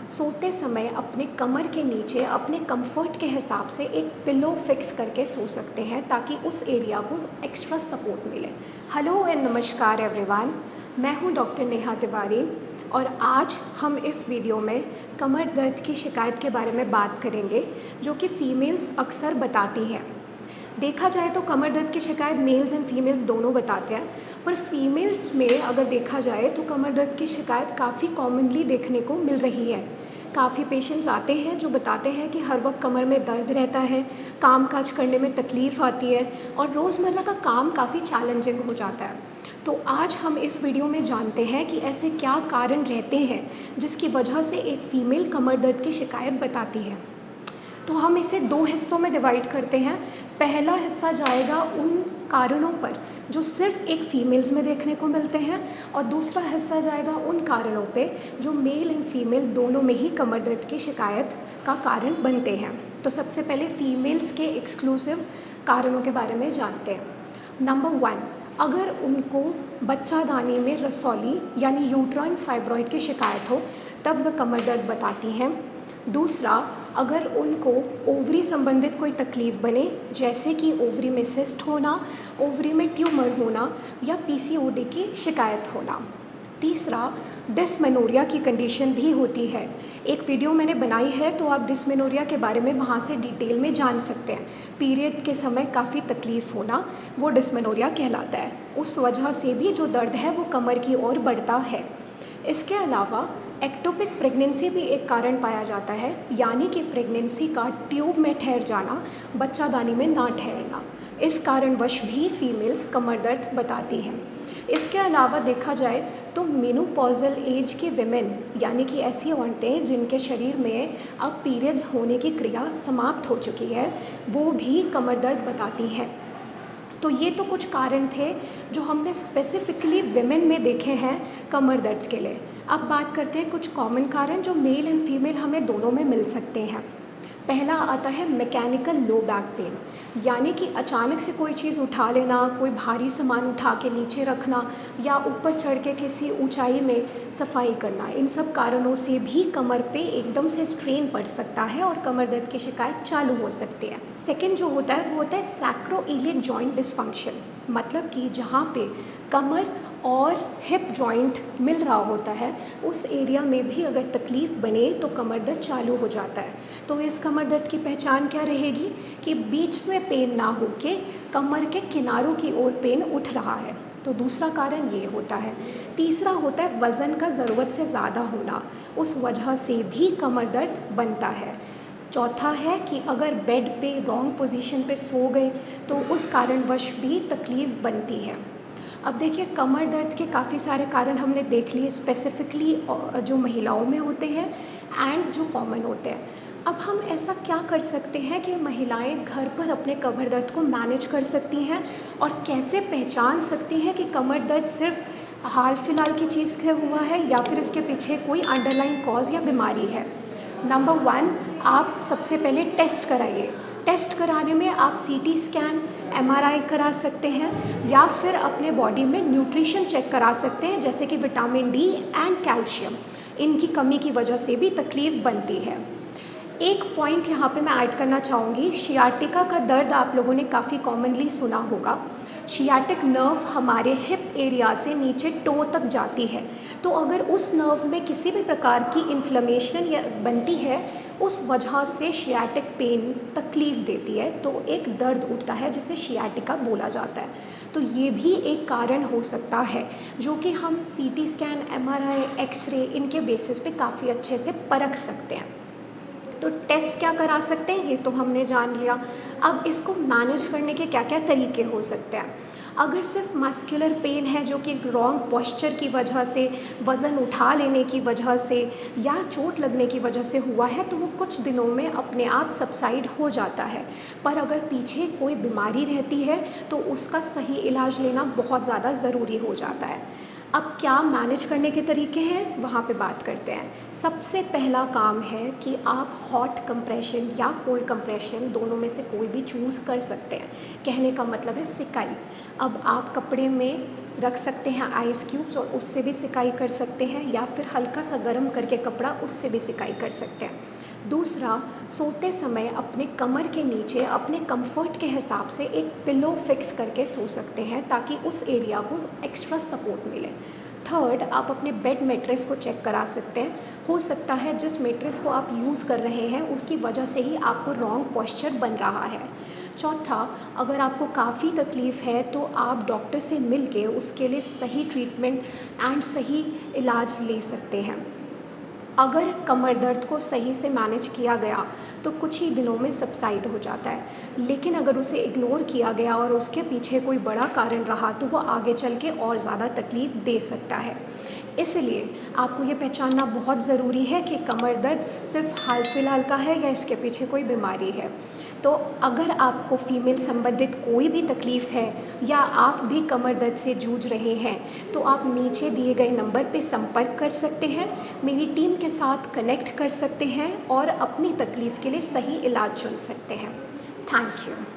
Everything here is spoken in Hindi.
सोते समय अपने कमर के नीचे अपने कंफर्ट के हिसाब से एक पिलो फिक्स करके सो सकते हैं ताकि उस एरिया को एक्स्ट्रा सपोर्ट मिले। हेलो एंड नमस्कार एवरीवन, मैं हूं डॉक्टर नेहा तिवारी और आज हम इस वीडियो में कमर दर्द की शिकायत के बारे में बात करेंगे जो कि फ़ीमेल्स अक्सर बताती हैं। देखा जाए तो कमर दर्द की शिकायत मेल्स एंड फीमेल्स दोनों बताते हैं, पर फीमेल्स में अगर देखा जाए तो कमर दर्द की शिकायत काफ़ी कॉमनली देखने को मिल रही है। काफ़ी पेशेंट्स आते हैं जो बताते हैं कि हर वक्त कमर में दर्द रहता है, काम काज करने में तकलीफ़ आती है और रोज़मर्रा का काम काफ़ी चैलेंजिंग हो जाता है। तो आज हम इस वीडियो में जानते हैं कि ऐसे क्या कारण रहते हैं जिसकी वजह से एक फ़ीमेल कमर दर्द की शिकायत बताती है। तो हम इसे दो हिस्सों में डिवाइड करते हैं। पहला हिस्सा जाएगा उन कारणों पर जो सिर्फ एक फ़ीमेल्स में देखने को मिलते हैं और दूसरा हिस्सा जाएगा उन कारणों पे जो मेल एंड फीमेल दोनों में ही कमर दर्द की शिकायत का कारण बनते हैं। तो सबसे पहले फ़ीमेल्स के एक्सक्लूसिव कारणों के बारे में जानते हैं। नंबर 1, अगर उनको बच्चादानी में रसौली यानी यूट्राइन फाइब्रॉइड की शिकायत हो तब वह कमर दर्द बताती हैं। दूसरा, अगर उनको ओवरी संबंधित कोई तकलीफ़ बने जैसे कि ओवरी में सिस्ट होना, ओवरी में ट्यूमर होना या पीसीओडी की शिकायत होना। तीसरा, डिस्मेनोरिया की कंडीशन भी होती है। एक वीडियो मैंने बनाई है तो आप डिस्मेनोरिया के बारे में वहाँ से डिटेल में जान सकते हैं। पीरियड के समय काफ़ी तकलीफ़ होना वो डिस्मेनोरिया कहलाता है। उस वजह से भी जो दर्द है वो कमर की ओर बढ़ता है। इसके अलावा एक्टोपिक प्रेगनेंसी भी एक कारण पाया जाता है, यानी कि प्रेगनेंसी का ट्यूब में ठहर जाना, बच्चादानी में ना ठहरना। इस कारणवश भी फीमेल्स कमर दर्द बताती हैं। इसके अलावा देखा जाए तो मेनोपॉजल एज के विमेन यानी कि ऐसी औरतें जिनके शरीर में अब पीरियड्स होने की क्रिया समाप्त हो चुकी है, वो भी कमर दर्द बताती हैं। तो ये तो कुछ कारण थे जो हमने स्पेसिफिकली विमेन में देखे हैं कमर दर्द के लिए। अब बात करते हैं कुछ कॉमन कारण जो मेल एंड फीमेल हमें दोनों में मिल सकते हैं। पहला आता है मैकेनिकल लो बैक पेन, यानी कि अचानक से कोई चीज़ उठा लेना, कोई भारी सामान उठा के नीचे रखना या ऊपर चढ़ के किसी ऊंचाई में सफाई करना। इन सब कारणों से भी कमर पे एकदम से स्ट्रेन पड़ सकता है और कमर दर्द की शिकायत चालू हो सकती है। सेकंड जो होता है वो होता है सैक्रोइलियक जॉइंट डिस्फंक्शन, मतलब कि जहाँ पे कमर और हिप जॉइंट मिल रहा होता है उस एरिया में भी अगर तकलीफ़ बने तो कमर दर्द चालू हो जाता है। तो इस कमर दर्द की पहचान क्या रहेगी कि बीच में पेन ना हो के कमर के किनारों की ओर पेन उठ रहा है। तो दूसरा कारण ये होता है। तीसरा होता है वज़न का ज़रूरत से ज़्यादा होना, उस वजह से भी कमर दर्द बनता है। चौथा है कि अगर बेड पे रॉन्ग पोजीशन पे सो गए तो उस कारणवश भी तकलीफ़ बनती है। अब देखिए, कमर दर्द के काफ़ी सारे कारण हमने देख लिए स्पेसिफिकली जो महिलाओं में होते हैं एंड जो कॉमन होते हैं। अब हम ऐसा क्या कर सकते हैं कि महिलाएं घर पर अपने कमर दर्द को मैनेज कर सकती हैं और कैसे पहचान सकती हैं कि कमर दर्द सिर्फ हाल फिलहाल की चीज़ से हुआ है या फिर इसके पीछे कोई अंडरलाइन कॉज या बीमारी है। नंबर 1, आप सबसे पहले टेस्ट कराइए। टेस्ट कराने में आप सीटी स्कैन, एमआरआई करा सकते हैं या फिर अपने बॉडी में न्यूट्रिशन चेक करा सकते हैं जैसे कि विटामिन डी एंड कैल्शियम। इनकी कमी की वजह से भी तकलीफ़ बनती है। एक पॉइंट यहाँ पे मैं ऐड करना चाहूँगी, शियाटिका का दर्द आप लोगों ने काफ़ी कॉमनली सुना होगा। शियाटिक नर्व हमारे हिप एरिया से नीचे टो तक जाती है, तो अगर उस नर्व में किसी भी प्रकार की इन्फ्लेमेशन या बनती है उस वजह से शियाटिक पेन तकलीफ़ देती है, तो एक दर्द उठता है जिसे शियाटिका बोला जाता है। तो ये भी एक कारण हो सकता है जो कि हम सीटी स्कैन, एमआरआई, एक्सरे इनके बेसिस पे काफ़ी अच्छे से परख सकते हैं। तो टेस्ट क्या करा सकते हैं ये तो हमने जान लिया। अब इसको मैनेज करने के क्या क्या तरीके हो सकते हैं। अगर सिर्फ मस्कुलर पेन है जो कि रॉन्ग पोस्चर की वजह से, वज़न उठा लेने की वजह से या चोट लगने की वजह से हुआ है तो वो कुछ दिनों में अपने आप सबसाइड हो जाता है। पर अगर पीछे कोई बीमारी रहती है तो उसका सही इलाज लेना बहुत ज़्यादा ज़रूरी हो जाता है। अब क्या मैनेज करने के तरीके हैं वहाँ पे बात करते हैं। सबसे पहला काम है कि आप हॉट कंप्रेशन या कोल्ड कंप्रेशन दोनों में से कोई भी चूज़ कर सकते हैं। कहने का मतलब है सिकाई। अब आप कपड़े में रख सकते हैं आइस क्यूब्स और उससे भी सिकाई कर सकते हैं, या फिर हल्का सा गर्म करके कपड़ा उससे भी सिकाई कर सकते हैं। दूसरा, सोते समय अपने कमर के नीचे अपने कंफर्ट के हिसाब से एक पिलो फिक्स करके सो सकते हैं ताकि उस एरिया को एक्स्ट्रा सपोर्ट मिले। थर्ड, आप अपने बेड मैट्रेस को चेक करा सकते हैं। हो सकता है जिस मैट्रेस को आप यूज़ कर रहे हैं उसकी वजह से ही आपको रॉन्ग पॉस्चर बन रहा है। चौथा, अगर आपको काफ़ी तकलीफ़ है तो आप डॉक्टर से मिल के उसके लिए सही ट्रीटमेंट एंड सही इलाज ले सकते हैं। अगर कमर दर्द को सही से मैनेज किया गया तो कुछ ही दिनों में सबसाइड हो जाता है, लेकिन अगर उसे इग्नोर किया गया और उसके पीछे कोई बड़ा कारण रहा तो वो आगे चल के और ज़्यादा तकलीफ़ दे सकता है। इसलिए आपको ये पहचानना बहुत ज़रूरी है कि कमर दर्द सिर्फ हाल फिलहाल का है या इसके पीछे कोई बीमारी है। तो अगर आपको फीमेल संबंधित कोई भी तकलीफ़ है या आप भी कमर दर्द से जूझ रहे हैं तो आप नीचे दिए गए नंबर पे संपर्क कर सकते हैं, मेरी टीम के साथ कनेक्ट कर सकते हैं और अपनी तकलीफ़ के लिए सही इलाज चुन सकते हैं। Thank you.